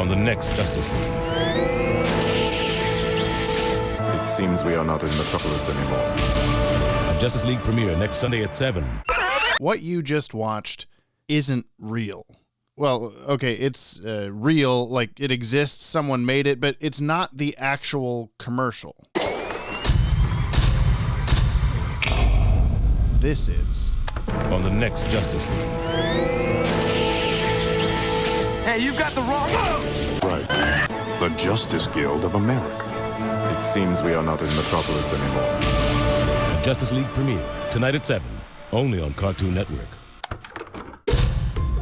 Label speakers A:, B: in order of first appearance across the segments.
A: on the next Justice League.
B: It seems we are not in Metropolis anymore.
A: The Justice League premiere next Sunday at 7.
C: What you just watched isn't real. Well, okay, it's real, like it exists, someone made it, but it's not the actual commercial. This is
A: on the next Justice League.
D: Hey, you got the wrong one!
B: Right. The Justice Guild of America. It seems we are not in Metropolis anymore.
A: The Justice League premiere tonight at 7, only on Cartoon Network.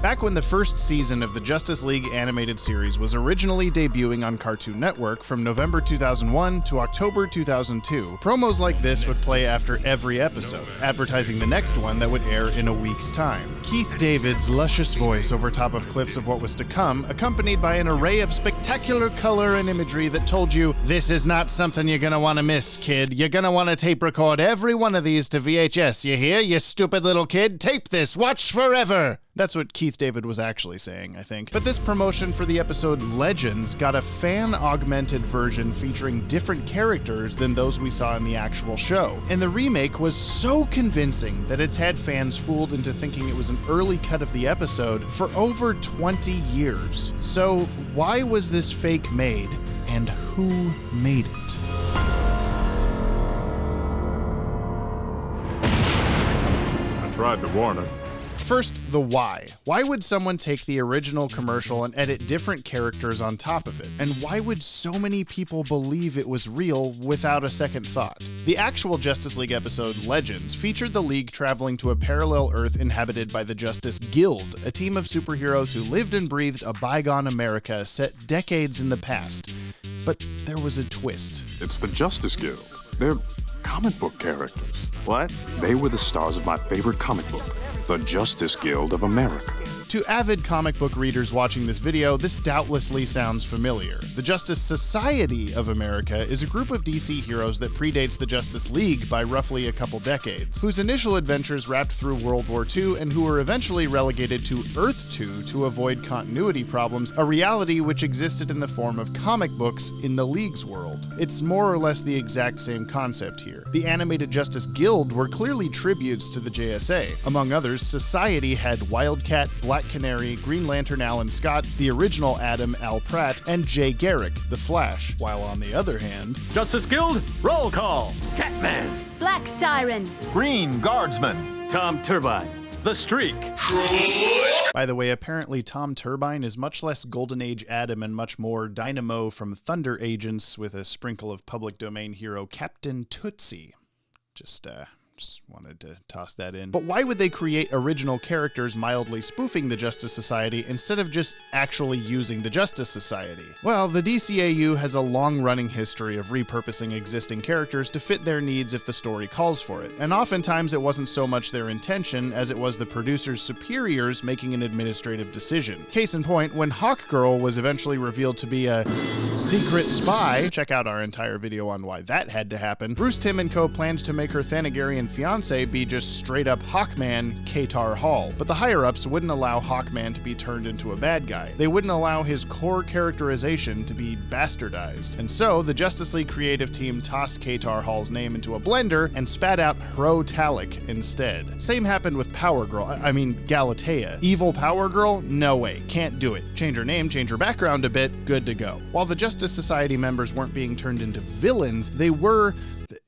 C: Back when the first season of the Justice League animated series was originally debuting on Cartoon Network from November 2001 to October 2002, promos like this would play after every episode, advertising the next one that would air in a week's time. Keith David's luscious voice over top of clips of what was to come, accompanied by an array of spectacular color and imagery that told you, this is not something you're gonna want to miss, kid. You're gonna want to tape record every one of these to VHS, you hear? You stupid little kid, tape this, watch forever! That's what Keith David was actually saying, I think. But this promotion for the episode Legends got a fan-augmented version featuring different characters than those we saw in the actual show. And the remake was so convincing that it's had fans fooled into thinking it was an early cut of the episode for over 20 years. So why was this fake made, and who made it?
B: I tried to warn her.
C: First, the why. Why would someone take the original commercial and edit different characters on top of it? And why would so many people believe it was real without a second thought? The actual Justice League episode, Legends, featured the League traveling to a parallel Earth inhabited by the Justice Guild, a team of superheroes who lived and breathed a bygone America set decades in the past. But there was a twist.
B: It's the Justice Guild. They're comic book characters.
D: What?
B: They were the stars of my favorite comic book, the Justice Guild of America.
C: To avid comic book readers watching this video, this doubtlessly sounds familiar. The Justice Society of America is a group of DC heroes that predates the Justice League by roughly a couple decades, whose initial adventures wrapped through World War II and who were eventually relegated to Earth 2 to avoid continuity problems, a reality which existed in the form of comic books in the League's world. It's more or less the exact same concept here. The animated Justice Guild were clearly tributes to the JSA. Among others, Society had Wildcat, Black Canary, Green Lantern Alan Scott, the original Adam Al Pratt, and Jay Garrick, the Flash. While on the other hand,
E: Justice Guild, roll call.
D: Catman.
F: Black Siren.
E: Green Guardsman. Tom Turbine. The Streak.
C: by the way, apparently Tom Turbine is much less Golden Age Adam and much more Dynamo from Thunder Agents with a sprinkle of public domain hero Captain Tootsie. Just wanted to toss that in. But why would they create original characters mildly spoofing the Justice Society instead of just actually using the Justice Society? Well, the DCAU has a long-running history of repurposing existing characters to fit their needs if the story calls for it. And oftentimes it wasn't so much their intention as it was the producer's superiors making an administrative decision. Case in point, when Hawkgirl was eventually revealed to be a secret spy, check out our entire video on why that had to happen, Bruce Timm and co. planned to make her Thanagarian fiance be just straight up Hawkman Katar Hall, but the higher-ups wouldn't allow Hawkman to be turned into a bad guy. They wouldn't allow his core characterization to be bastardized. And so, the Justice League creative team tossed Katar Hall's name into a blender and spat out Hro Talik instead. Same happened with Power Girl, Galatea. Evil Power Girl? No way, can't do it. Change her name, change her background a bit, good to go. While the Justice Society members weren't being turned into villains, they were,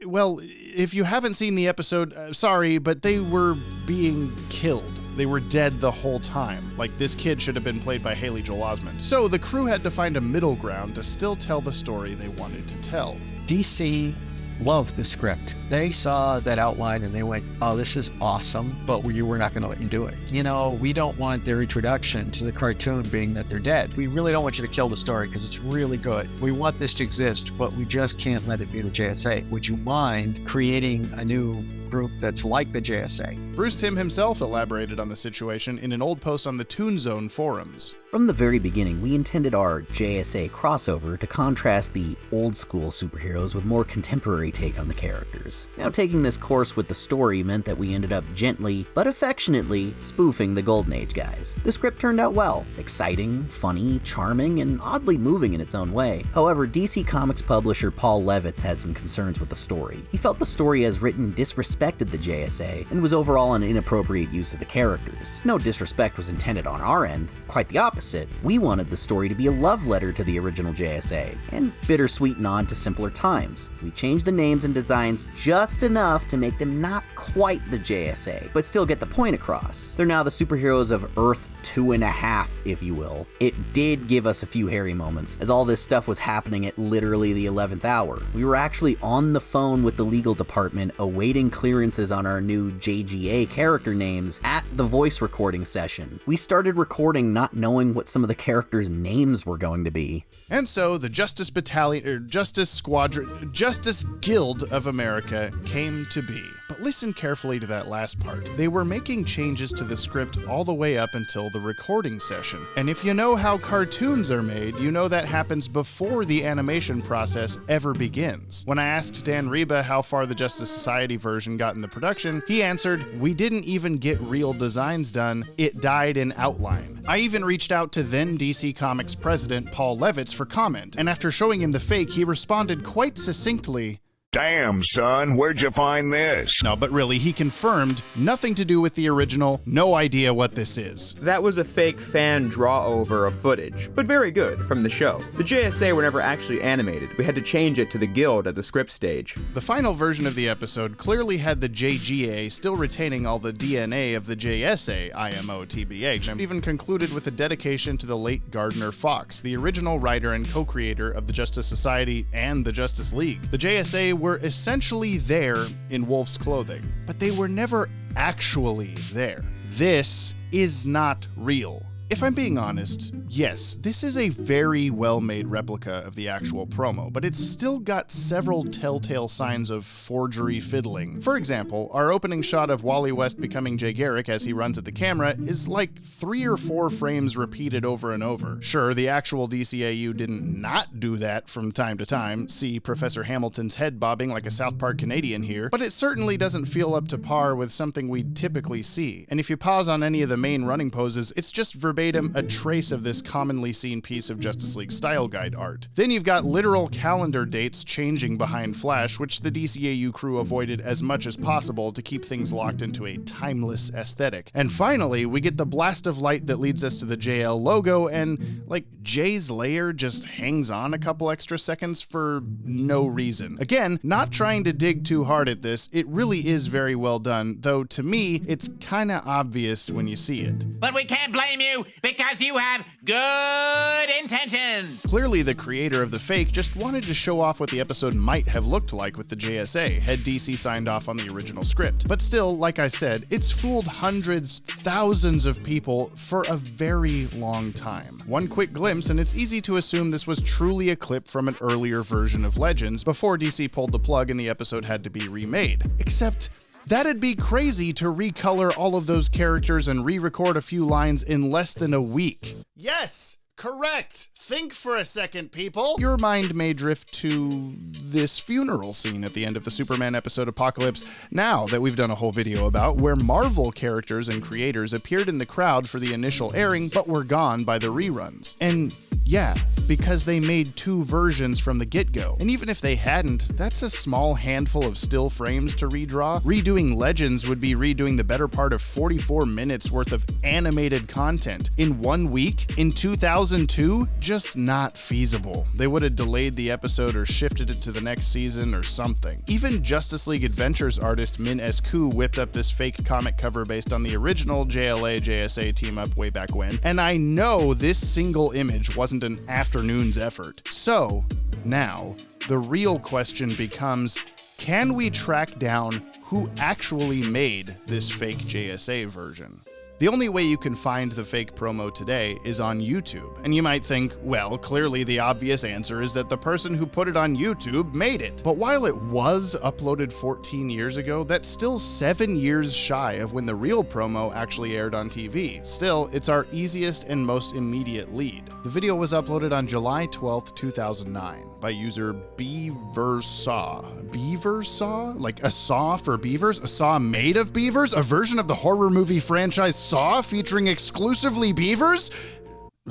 C: well, if you haven't seen the episode, sorry, but they were being killed. They were dead the whole time. Like, this kid should have been played by Haley Joel Osment. So the crew had to find a middle ground to still tell the story they wanted to tell.
G: DC loved the script. They saw that outline and they went, oh, this is awesome, but we're not going to let you do it. You know, we don't want their introduction to the cartoon being that they're dead. We really don't want you to kill the story because it's really good. We want this to exist, but we just can't let it be the JSA. Would you mind creating a new group that's like the JSA?
C: Bruce Timm himself elaborated on the situation in an old post on the Toon Zone forums.
H: From the very beginning, we intended our JSA crossover to contrast the old school superheroes with more contemporary
F: take on the characters. Now, taking this course with the story meant that we ended up gently, but affectionately, spoofing the Golden Age guys. The script turned out well. Exciting, funny, charming, and oddly moving in its own way. However, DC Comics publisher Paul Levitz had some concerns with the story. He felt the story as written disrespected the JSA, and was overall an inappropriate use of the characters. No disrespect was intended on our end, quite the opposite. We wanted the story to be a love letter to the original JSA, and bittersweet nod to simpler times. We changed the names and designs just enough to make them not quite the JSA, but still get the point across. They're now the superheroes of Earth 2.5, if you will. It did give us a few hairy moments, as all this stuff was happening at literally the 11th hour. We were actually on the phone with the legal department awaiting clearances on our new JGA character names at the voice recording session. We started recording not knowing what some of the characters' names were going to be.
C: And so the Justice Battalion, or Justice Squadron, Justice Guild of America came to be. But listen carefully to that last part. They were making changes to the script all the way up until the recording session. And if you know how cartoons are made, you know that happens before the animation process ever begins. When I asked Dan Reba how far the Justice Society version got in the production, he answered, "We didn't even get real designs done, it died in outline." I even reached out to then DC Comics president Paul Levitz for comment, and after showing him the fake, he responded quite succinctly,
H: "Damn, son, where'd you find this?"
C: No, but really, he confirmed nothing to do with the original, no idea what this is.
I: That was a fake fan draw over of footage, but very good from the show. The JSA were never actually animated. We had to change it to the Guild at the script stage.
C: The final version of the episode clearly had the JGA still retaining all the DNA of the JSA, IMO TBH, and even concluded with a dedication to the late Gardner Fox, the original writer and co-creator of the Justice Society and the Justice League. The JSA were essentially there in wolf's clothing, but they were never actually there. This is not real. If I'm being honest, yes, this is a very well-made replica of the actual promo, but it's still got several telltale signs of forgery fiddling. For example, our opening shot of Wally West becoming Jay Garrick as he runs at the camera is like 3 or 4 frames repeated over and over. Sure, the actual DCAU didn't not do that from time to time, see Professor Hamilton's head bobbing like a South Park Canadian here, but it certainly doesn't feel up to par with something we'd typically see. And if you pause on any of the main running poses, it's just verbatim a trace of this commonly seen piece of Justice League style guide art. Then you've got literal calendar dates changing behind Flash, which the DCAU crew avoided as much as possible to keep things locked into a timeless aesthetic. And finally, we get the blast of light that leads us to the JL logo, and like Jay's layer just hangs on a couple extra seconds for no reason. Again, not trying to dig too hard at this, it really is very well done, though to me, it's kinda obvious when you see it.
J: But we can't blame you, because you have good intentions.
C: Clearly, the creator of the fake just wanted to show off what the episode might have looked like with the JSA, had DC signed off on the original script. But still, like I said, it's fooled hundreds, thousands of people for a very long time. One quick glimpse, and it's easy to assume this was truly a clip from an earlier version of Legends before DC pulled the plug and the episode had to be remade. Except, that'd be crazy to recolor all of those characters and re-record a few lines in less than a week. Yes! Correct! Think for a second, people! Your mind may drift to this funeral scene at the end of the Superman episode Apocalypse Now that we've done a whole video about, where Marvel characters and creators appeared in the crowd for the initial airing but were gone by the reruns. And yeah, because they made 2 versions from the get-go. And even if they hadn't, that's a small handful of still frames to redraw. Redoing Legends would be redoing the better part of 44 minutes worth of animated content in 1 week in 2002? Just not feasible. They would have delayed the episode or shifted it to the next season or something. Even Justice League Adventures artist Min Esku whipped up this fake comic cover based on the original JLA-JSA team-up way back when, and I know this single image wasn't an afternoon's effort. So, now, the real question becomes, can we track down who actually made this fake JSA version? The only way you can find the fake promo today is on YouTube. And you might think, well, clearly the obvious answer is that the person who put it on YouTube made it. But while it was uploaded 14 years ago, that's still 7 years shy of when the real promo actually aired on TV. Still, it's our easiest and most immediate lead. The video was uploaded on July 12th, 2009 by user Beaversaw. Beaversaw? Like a saw for beavers? A saw made of beavers? A version of the horror movie franchise Saw featuring exclusively beavers?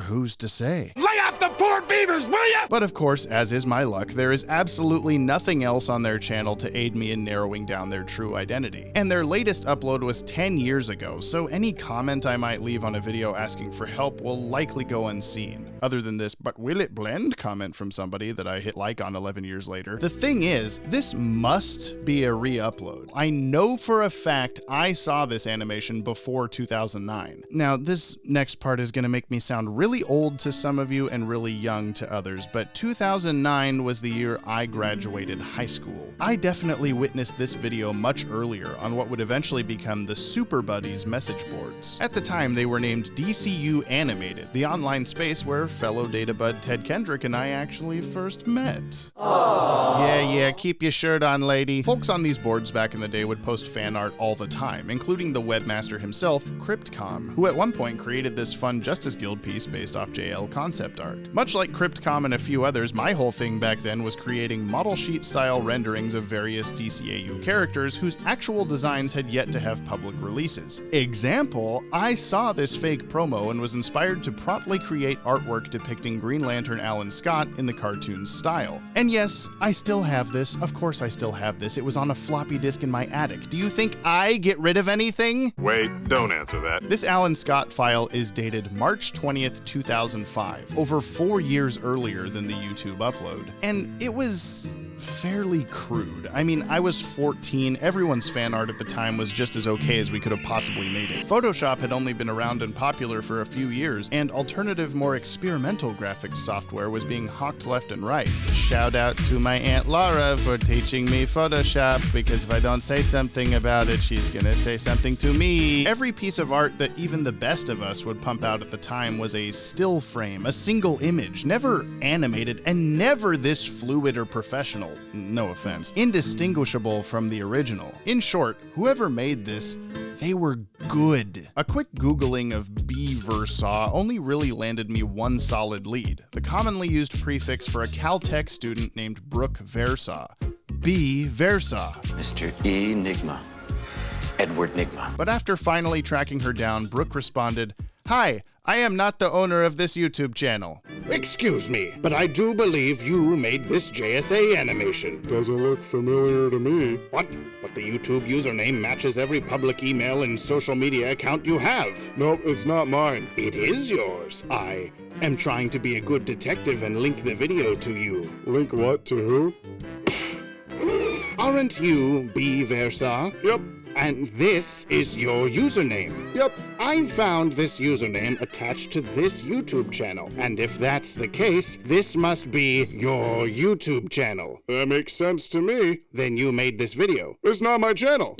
C: Who's to say?
D: Lay off the poor beavers, will ya?
C: But of course, as is my luck, there is absolutely nothing else on their channel to aid me in narrowing down their true identity. And their latest upload was 10 years ago, so any comment I might leave on a video asking for help will likely go unseen. Other than this, "but will it blend?" comment from somebody that I hit like on 11 years later. The thing is, this must be a re-upload. I know for a fact I saw this animation before 2009. Now, this next part is going to make me sound really old to some of you and really young to others, but 2009 was the year I graduated high school. I definitely witnessed this video much earlier on what would eventually become the Super Buddies message boards. At the time, they were named DCU Animated, the online space where fellow data bud Ted Kendrick and I actually first met. Yeah, keep your shirt on, lady. Folks on these boards back in the day would post fan art all the time, including the webmaster himself, Cryptcom, who at one point created this fun Justice Guild piece based off JL concept art. Much like Cryptcom and a few others, my whole thing back then was creating model sheet style renderings of various DCAU characters whose actual designs had yet to have public releases. Example, I saw this fake promo and was inspired to promptly create artwork depicting Green Lantern Alan Scott in the cartoon style. And yes, I still have this. Of course I still have this. It was on a floppy disk in my attic. Do you think I get rid of anything?
B: Wait, don't answer that.
C: This Alan Scott file is dated March 20th, 2005, over 4 years earlier than the YouTube upload. And it was fairly crude. I mean, I was 14, everyone's fan art at the time was just as okay as we could have possibly made it. Photoshop had only been around and popular for a few years, and alternative, more experimental graphics software was being hawked left and right. Shout out to my Aunt Laura for teaching me Photoshop, because if I don't say something about it, she's gonna say something to me. Every piece of art that even the best of us would pump out at the time was a still frame, a single image, never animated, and never this fluid or professional. No offense. Indistinguishable from the original. In short, whoever made this, they were good. A quick Googling of Beaversaw only really landed me one solid lead, the commonly used prefix for a Caltech student named Brooke Versaw. B. Versaw.
K: Mr. Enigma. Edward Nigma.
C: But after finally tracking her down, Brooke responded, "Hi, I am not the owner of this YouTube channel."
L: Excuse me, but I do believe you made this JSA animation.
M: Doesn't look familiar to me.
L: What? But the YouTube username matches every public email and social media account you have.
M: Nope, it's not mine.
L: It is yours. I am trying to be a good detective and link the video to you.
M: Link what to who?
L: Aren't you B. Versa?
M: Yep.
L: And this is your username.
M: Yep.
L: I found this username attached to this YouTube channel. And if that's the case, this must be your YouTube channel.
M: That makes sense to me.
L: Then you made this video.
M: It's not my channel.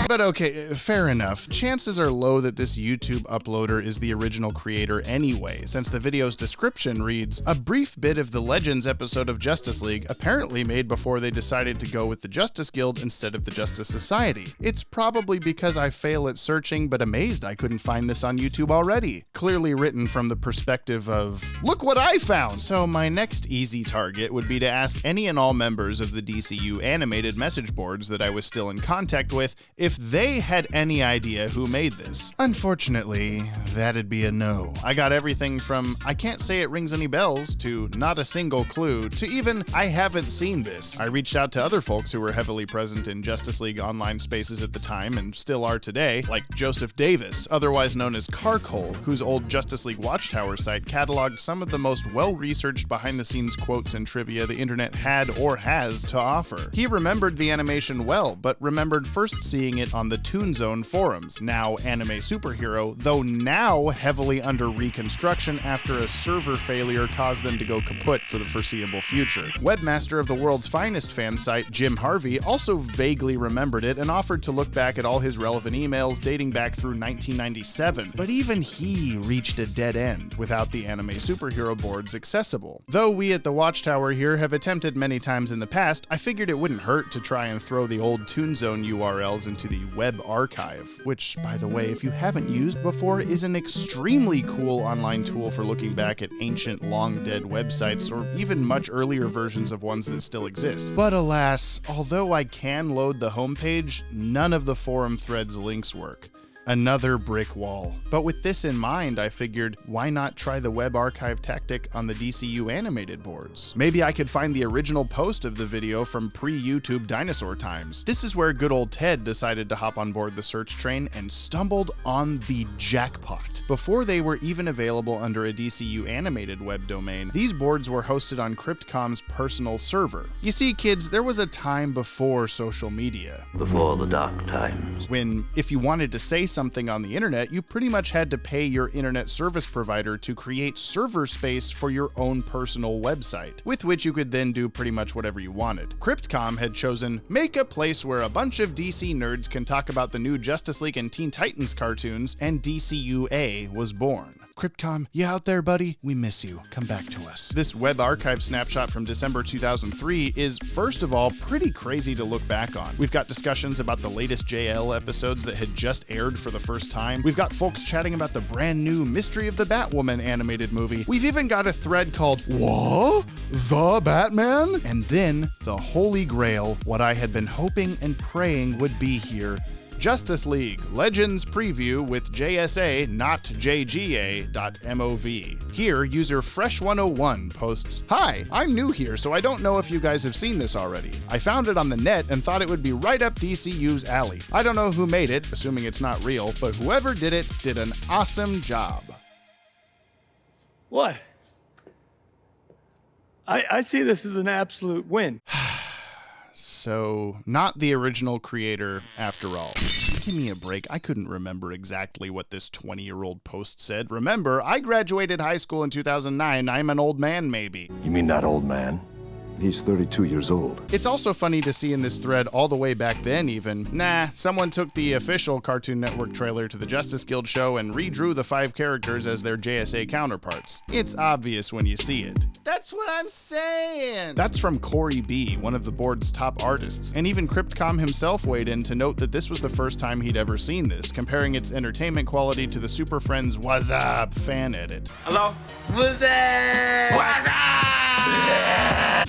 C: But okay, fair enough. Chances are low that this YouTube uploader is the original creator anyway, since the video's description reads, "A brief bit of the Legends episode of Justice League, apparently made before they decided to go with the Justice Guild instead of the Justice Society. It's probably because I fail at searching, but amazed I couldn't find this on YouTube already." Clearly written from the perspective of, look what I found! So my next easy target would be to ask any and all members of the DCU animated message boards that I was still in contact with if they had any idea who made this. Unfortunately, that'd be a no. I got everything from, I can't say it rings any bells, to not a single clue, to even, I haven't seen this. I reached out to other folks who were heavily present in Justice League online spaces at the time, and still are today, like Joseph Davis, otherwise known as Carcole, whose old Justice League Watchtower site cataloged some of the most well-researched behind-the-scenes quotes and trivia the internet had or has to offer. He remembered the animation well, but remembered first seeing it it on the Toon Zone forums, now Anime Superhero, though now heavily under reconstruction after a server failure caused them to go kaput for the foreseeable future. Webmaster of the world's finest fan site, Jim Harvey, also vaguely remembered it and offered to look back at all his relevant emails dating back through 1997, but even he reached a dead end without the Anime Superhero boards accessible. Though we at the Watchtower here have attempted many times in the past, I figured it wouldn't hurt to try and throw the old Toon Zone URLs into the web archive, which, by the way, if you haven't used before, is an extremely cool online tool for looking back at ancient, long-dead websites, or even much earlier versions of ones that still exist. But alas, although I can load the homepage, none of the forum threads links work. Another brick wall. But with this in mind, I figured, why not try the web archive tactic on the DCU animated boards? Maybe I could find the original post of the video from pre-YouTube dinosaur times. This is where good old Ted decided to hop on board the search train and stumbled on the jackpot. Before they were even available under a DCU animated web domain, these boards were hosted on Cryptcom's personal server. You see, kids, there was a time before social media.
N: Before the dark times.
C: When, if you wanted to say something on the internet, you pretty much had to pay your internet service provider to create server space for your own personal website, with which you could then do pretty much whatever you wanted. Cryptcom had chosen, make a place where a bunch of DC nerds can talk about the new Justice League and Teen Titans cartoons, and DCUA was born. Cryptcom, you out there, buddy? We miss you. Come back to us. This web archive snapshot from December 2003 is, first of all, pretty crazy to look back on. We've got discussions about the latest JL episodes that had just aired for the first time. We've got folks chatting about the brand new Mystery of the Batwoman animated movie. We've even got a thread called, "What? The Batman?" And then, the Holy Grail, what I had been hoping and praying would be here. Justice League Legends Preview with JSA, not JGA.mov. Here, user Fresh101 posts, "Hi, I'm new here, so I don't know if you guys have seen this already. I found it on the net and thought it would be right up DCU's alley. I don't know who made it, assuming it's not real, but whoever did it did an awesome job."
O: What? I see this as an absolute win.
C: So, not the original creator after all. Give me a break. I couldn't remember exactly what this 20-year-old post said. Remember, I graduated high school in 2009. I'm an old man, maybe.
N: You mean that old man?
P: He's 32 years old.
C: It's also funny to see in this thread all the way back then even, someone took the official Cartoon Network trailer to the Justice Guild show and redrew the 5 characters as their JSA counterparts. It's obvious when you see it. That's what I'm saying! That's from Corey B., one of the board's top artists, and even Cryptcom himself weighed in to note that this was the first time he'd ever seen this, comparing its entertainment quality to the Super Friends What's Up fan edit.
D: Hello? What's up? What's up?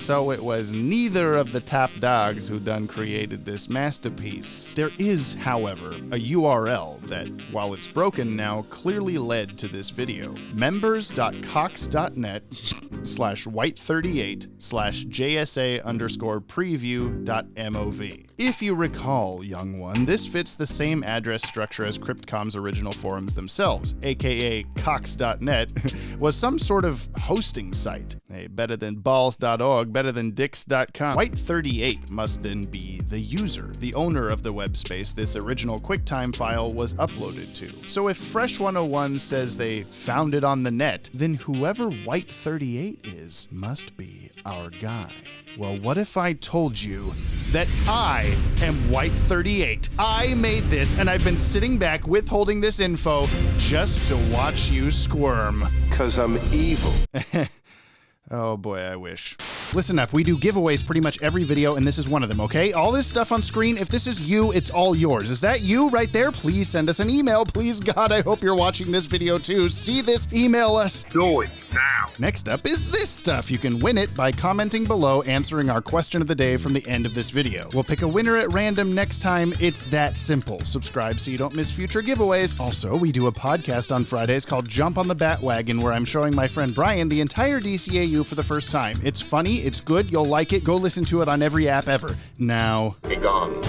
C: So it was neither of the top dogs who done created this masterpiece. There is, however, a URL that, while it's broken now, clearly led to this video. members.cox.net/white38/JSA_preview.mov. If you recall, young one, this fits the same address structure as Cryptcom's original forums themselves, aka cox.net, was some sort of hosting site. Hey, better than balls.org, better than dicks.com. White38 must then be the user, the owner of the web space this original QuickTime file was uploaded to. So if Fresh101 says they found it on the net, then whoever White38 is must be our guy. Well, what if I told you that I am White38? I made this, and I've been sitting back withholding this info just to watch you squirm.
P: 'Cause I'm evil.
C: Oh boy, I wish. Listen up, we do giveaways pretty much every video, and this is one of them, okay? All this stuff on screen, if this is you, it's all yours. Is that you right there? Please send us an email. Please, God, I hope you're watching this video too. See this? Email us.
H: Do it now.
C: Next up is this stuff. You can win it by commenting below, answering our question of the day from the end of this video. We'll pick a winner at random next time. It's that simple. Subscribe so you don't miss future giveaways. Also, we do a podcast on Fridays called Jump on the Batwagon, where I'm showing my friend Brian the entire DCAU for the first time. It's funny, it's good, you'll like it. Go listen to it on every app ever. Now,
K: Be gone.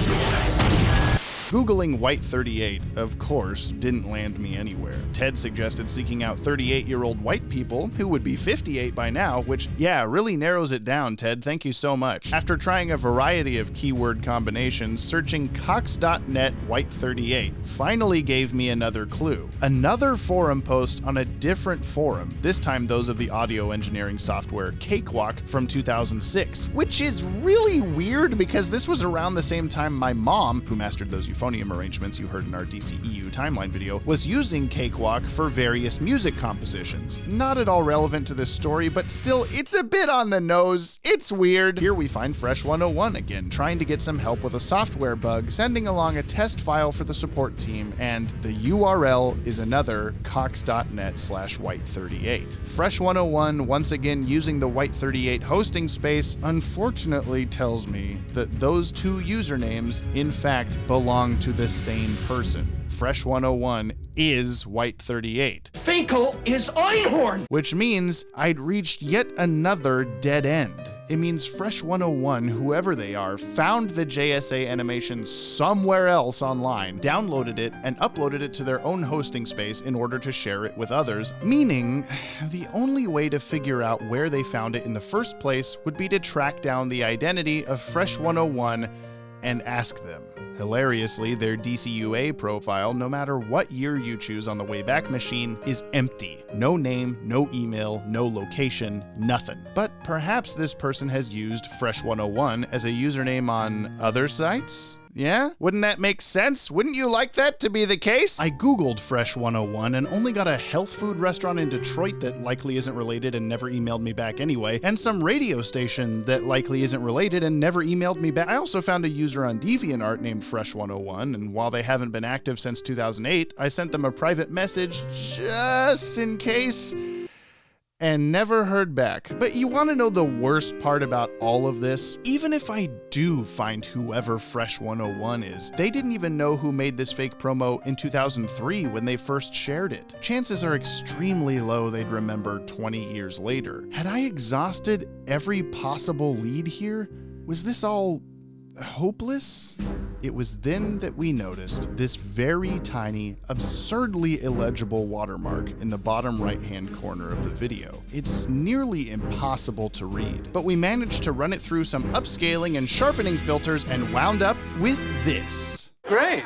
C: Googling White 38, of course, didn't land me anywhere. Ted suggested seeking out 38-year-old white people who would be 58 by now, which, yeah, really narrows it down, Ted. Thank you so much. After trying a variety of keyword combinations, searching Cox.net White 38 finally gave me another clue. Another forum post on a different forum, this time those of the audio engineering software Cakewalk from 2006, which is really weird because this was around the same time my mom, who mastered those euphonium arrangements you heard in our DCEU timeline video, was using Cakewalk for various music compositions. Not at all relevant to this story, but still, it's a bit on the nose. It's weird. Here we find Fresh 101 again, trying to get some help with a software bug, sending along a test file for the support team, and the URL is another cox.net/white38. Fresh 101, once again using the White 38 hosting space, unfortunately tells me that those two usernames, in fact, belong to the same person. Fresh 101 is White 38.
D: Finkel is Einhorn!
C: Which means I'd reached yet another dead end. It means Fresh 101, whoever they are, found the JSA animation somewhere else online, downloaded it, and uploaded it to their own hosting space in order to share it with others, meaning the only way to figure out where they found it in the first place would be to track down the identity of Fresh 101 and ask them. Hilariously, their DCUA profile, no matter what year you choose on the Wayback Machine, is empty. No name, no email, no location, nothing. But perhaps this person has used Fresh 101 as a username on other sites? Yeah? Wouldn't that make sense? Wouldn't you like that to be the case? I googled Fresh 101 and only got a health food restaurant in Detroit that likely isn't related and never emailed me back anyway, and some radio station that likely isn't related and never emailed me back. I also found a user on DeviantArt named Fresh 101, and while they haven't been active since 2008, I sent them a private message just in case, and never heard back. But you want to know the worst part about all of this? Even if I do find whoever Fresh 101 is, they didn't even know who made this fake promo in 2003 when they first shared it. Chances are extremely low they'd remember 20 years later. Had I exhausted every possible lead here? Was this all hopeless? It was then that we noticed this very tiny, absurdly illegible watermark in the bottom right-hand corner of the video. It's nearly impossible to read, but we managed to run it through some upscaling and sharpening filters and wound up with this.
D: Great.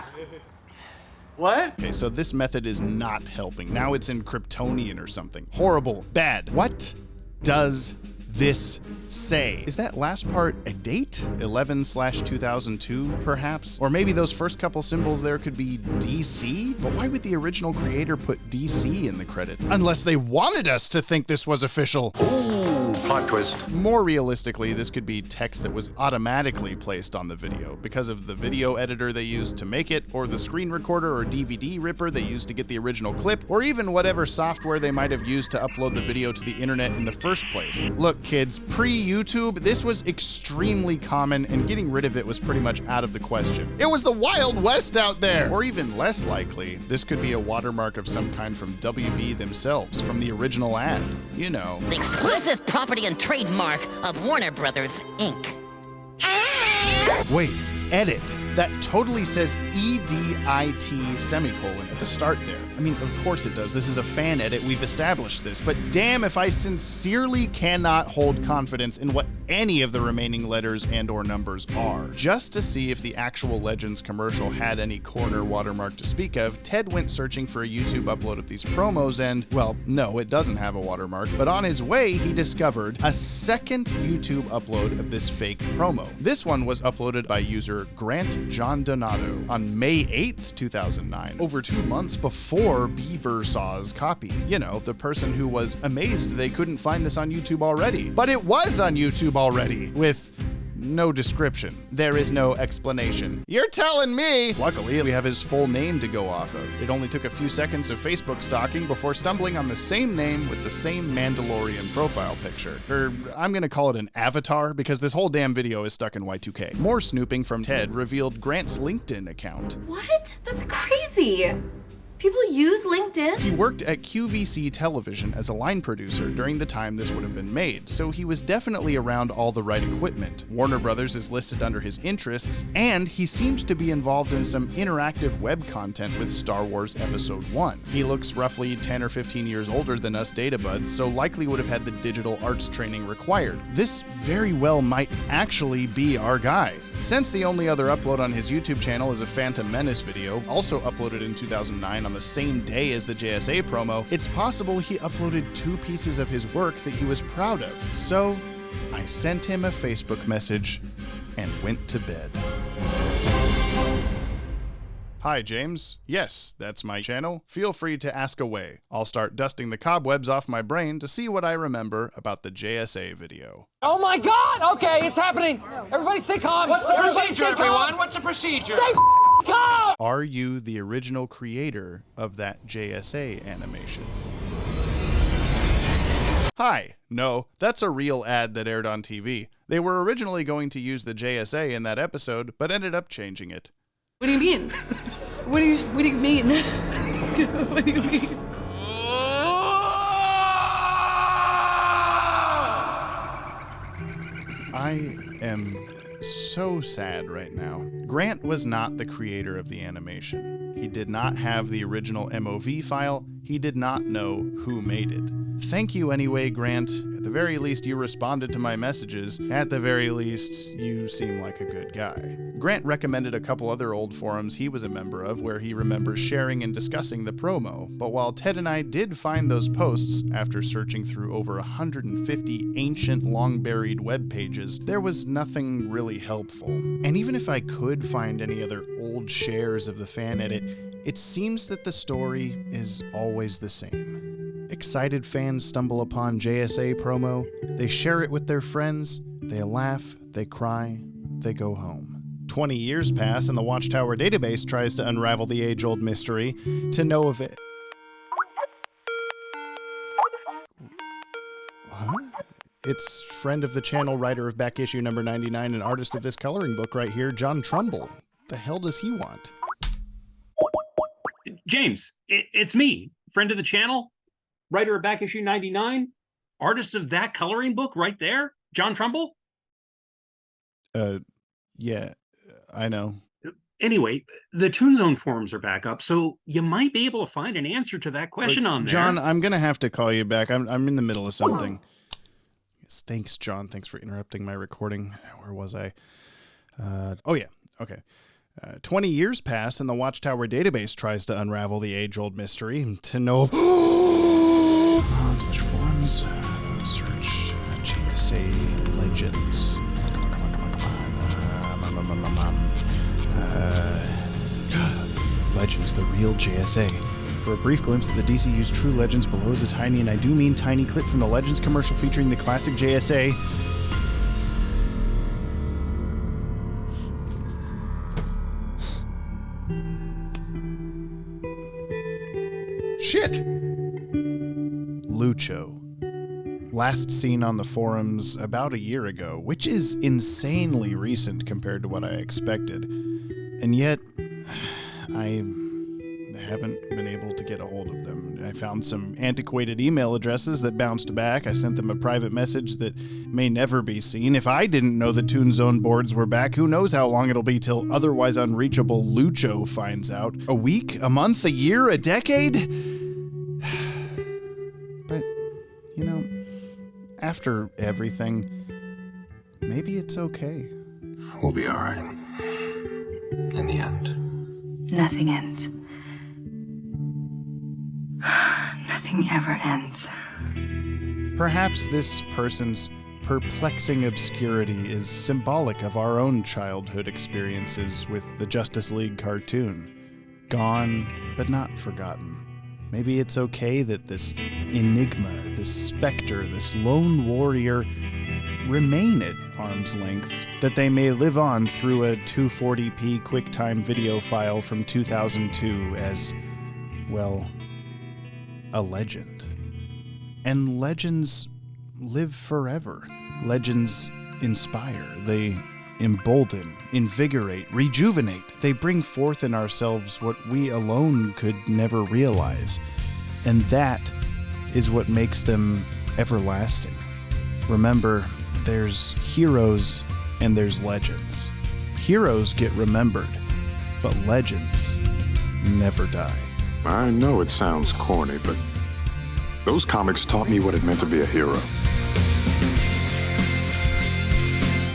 D: What?
C: Okay, so this method is not helping. Now it's in Kryptonian or something. Horrible. Bad. What does this say? Is that last part a date? 11/2002, perhaps? Or maybe those first couple symbols there could be DC? But why would the original creator put DC in the credit? Unless they wanted us to think this was official.
N: Ooh, plot twist.
C: More realistically, this could be text that was automatically placed on the video because of the video editor they used to make it, or the screen recorder or DVD ripper they used to get the original clip, or even whatever software they might have used to upload the video to the internet in the first place. Look, kids, pre-YouTube, this was extremely common, and getting rid of it was pretty much out of the question. It was the Wild West out there! Or even less likely, this could be a watermark of some kind from WB themselves, from the original ad. You know.
Q: Exclusive property and trademark of Warner Brothers, Inc.
C: Wait, edit. That totally says EDIT semicolon at the start there. I mean, of course it does. This is a fan edit. We've established this. But damn if I sincerely cannot hold confidence in what any of the remaining letters and or numbers are. Just to see if the actual Legends commercial had any corner watermark to speak of, Ted went searching for a YouTube upload of these promos and, well, no, it doesn't have a watermark, but on his way, he discovered a second YouTube upload of this fake promo. This one was uploaded by user Grant John Donato on May 8th, 2009, over 2 months before Beaver Saw's copy. You know, the person who was amazed they couldn't find this on YouTube already. But it was on YouTube already, with no description. There is no explanation. You're telling me! Luckily, we have his full name to go off of. It only took a few seconds of Facebook stalking before stumbling on the same name with the same Mandalorian profile picture. Or, I'm gonna call it an avatar, because this whole damn video is stuck in Y2K. More snooping from Ted revealed Grant's LinkedIn account.
R: What? That's crazy. People use LinkedIn?
C: He worked at QVC Television as a line producer during the time this would have been made, so he was definitely around all the right equipment. Warner Brothers is listed under his interests, and he seems to be involved in some interactive web content with Star Wars Episode 1. He looks roughly 10 or 15 years older than us databuds, so likely would have had the digital arts training required. This very well might actually be our guy. Since the only other upload on his YouTube channel is a Phantom Menace video, also uploaded in 2009 on the same day as the JSA promo, it's possible he uploaded 2 pieces of his work that he was proud of. So, I sent him a Facebook message and went to bed. Hi, James. Yes, that's my channel. Feel free to ask away. I'll start dusting the cobwebs off my brain to see what I remember about the JSA video.
S: Oh my God! Okay, it's happening. Everybody stay calm.
D: What's the procedure, everyone? What's the procedure?
S: Stay calm!
C: Are you the original creator of that JSA animation? Hi. No, that's a real ad that aired on TV. They were originally going to use the JSA in that episode, but ended up changing it.
T: What do you mean? What do you mean? What do you mean?
C: I am so sad right now. Grant was not the creator of the animation. He did not have the original MOV file. He did not know who made it. Thank you anyway, Grant. At the very least, you responded to my messages. At the very least, you seem like a good guy. Grant recommended a couple other old forums he was a member of where he remembers sharing and discussing the promo, but while Ted and I did find those posts after searching through over 150 ancient, long-buried web pages, there was nothing really helpful. And even if I could find any other old shares of the fan edit, it seems that the story is always the same. Excited fans stumble upon JSA promo, they share it with their friends, they laugh, they cry, they go home. 20 years pass and the Watchtower database tries to unravel the age-old mystery. To know of it... Huh? It's friend of the channel, writer of back issue number 99, and artist of this coloring book right here, John Trumbull. The hell does he want?
U: James, it's me, friend of the channel, writer of back issue 99, artist of that coloring book right there, John Trumbull.
C: Yeah, I know.
U: Anyway, the Toon Zone forums are back up, so you might be able to find an answer to that question on there.
C: John, I'm gonna have to call you back. I'm in the middle of something. Thanks, John. Thanks for interrupting my recording. Where was I? Oh yeah. Okay. 20 years pass and the Watchtower database tries to unravel the age-old mystery. To know of forums, search JSA legends. Legends, the real JSA. For a brief glimpse at the DCU's true legends, below is a tiny, and I do mean tiny, clip from the Legends commercial featuring the classic JSA. Shit! Lucho. Last seen on the forums about a year ago, which is insanely recent compared to what I expected. And yet, I haven't been able to get a hold of them. I found some antiquated email addresses that bounced back. I sent them a private message that may never be seen. If I didn't know the Toon Zone boards were back, who knows how long it'll be till otherwise unreachable Lucho finds out. A week? A month? A year? A decade? But, you know, after everything, maybe it's okay.
N: We'll be all right. In the end.
V: Nothing ends. Nothing ever ends.
C: Perhaps this person's perplexing obscurity is symbolic of our own childhood experiences with the Justice League cartoon. Gone, but not forgotten. Maybe it's okay that this enigma, this specter, this lone warrior remain at arm's length, that they may live on through a 240p QuickTime video file from 2002 as, well, a legend. And legends live forever. Legends inspire. They embolden, invigorate, rejuvenate. They bring forth in ourselves what we alone could never realize. And that is what makes them everlasting. Remember, there's heroes and there's legends. Heroes get remembered, but legends never die.
B: I know it sounds corny, but those comics taught me what it meant to be a hero.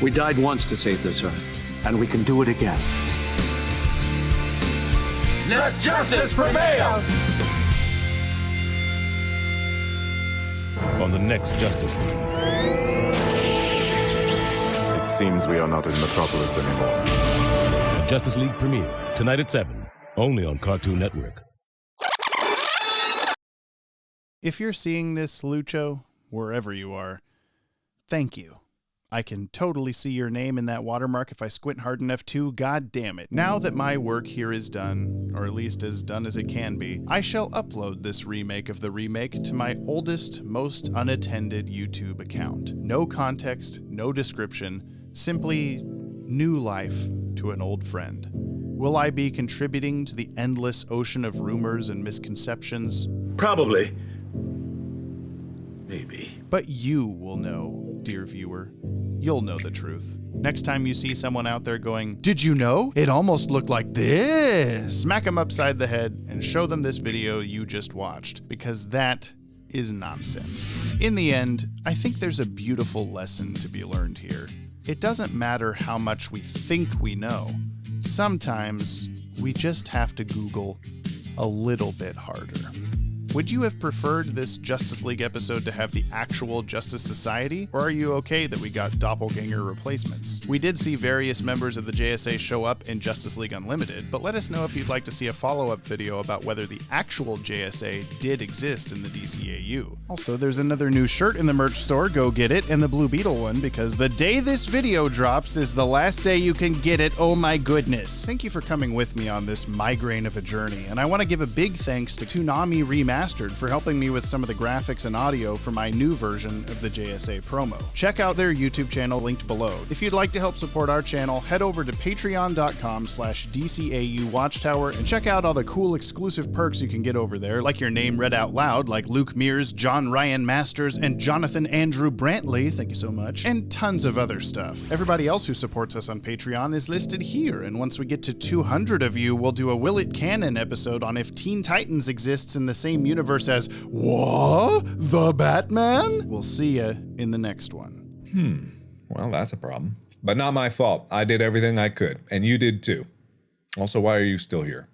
E: We died once to save this Earth, and we can do it again.
D: Let justice prevail!
A: On the next Justice League.
B: It seems we are not in Metropolis anymore.
A: The Justice League premiere, tonight at 7, only on Cartoon Network.
C: If you're seeing this, Lucho, wherever you are, thank you. I can totally see your name in that watermark if I squint hard enough too, god damn it. Now that my work here is done, or at least as done as it can be, I shall upload this remake of the remake to my oldest, most unattended YouTube account. No context, no description, simply new life to an old friend. Will I be contributing to the endless ocean of rumors and misconceptions?
N: Probably. Maybe.
C: But you will know, dear viewer. You'll know the truth. Next time you see someone out there going, "Did you know? It almost looked like this." Smack them upside the head and show them this video you just watched, because that is nonsense. In the end, I think there's a beautiful lesson to be learned here. It doesn't matter how much we think we know. Sometimes we just have to Google a little bit harder. Would you have preferred this Justice League episode to have the actual Justice Society, or are you okay that we got doppelganger replacements? We did see various members of the JSA show up in Justice League Unlimited, but let us know if you'd like to see a follow-up video about whether the actual JSA did exist in the DCAU. Also, there's another new shirt in the merch store, go get it, and the Blue Beetle one, because the day this video drops is the last day you can get it, oh my goodness. Thank you for coming with me on this migraine of a journey, and I want to give a big thanks to Toonami Remastered for helping me with some of the graphics and audio for my new version of the JSA promo. Check out their YouTube channel linked below. If you'd like to help support our channel, head over to patreon.com/DCAU Watchtower and check out all the cool exclusive perks you can get over there, like your name read out loud, like Luke Mears, John Ryan Masters, and Jonathan Andrew Brantley, thank you so much, and tons of other stuff. Everybody else who supports us on Patreon is listed here, and once we get to 200 of you, we'll do a Will It Canon episode on if Teen Titans exists in the same universe as, what? The Batman? We'll see ya in the next one.
R: Well, that's a problem. But not my fault. I did everything I could, and you did too. Also, why are you still here?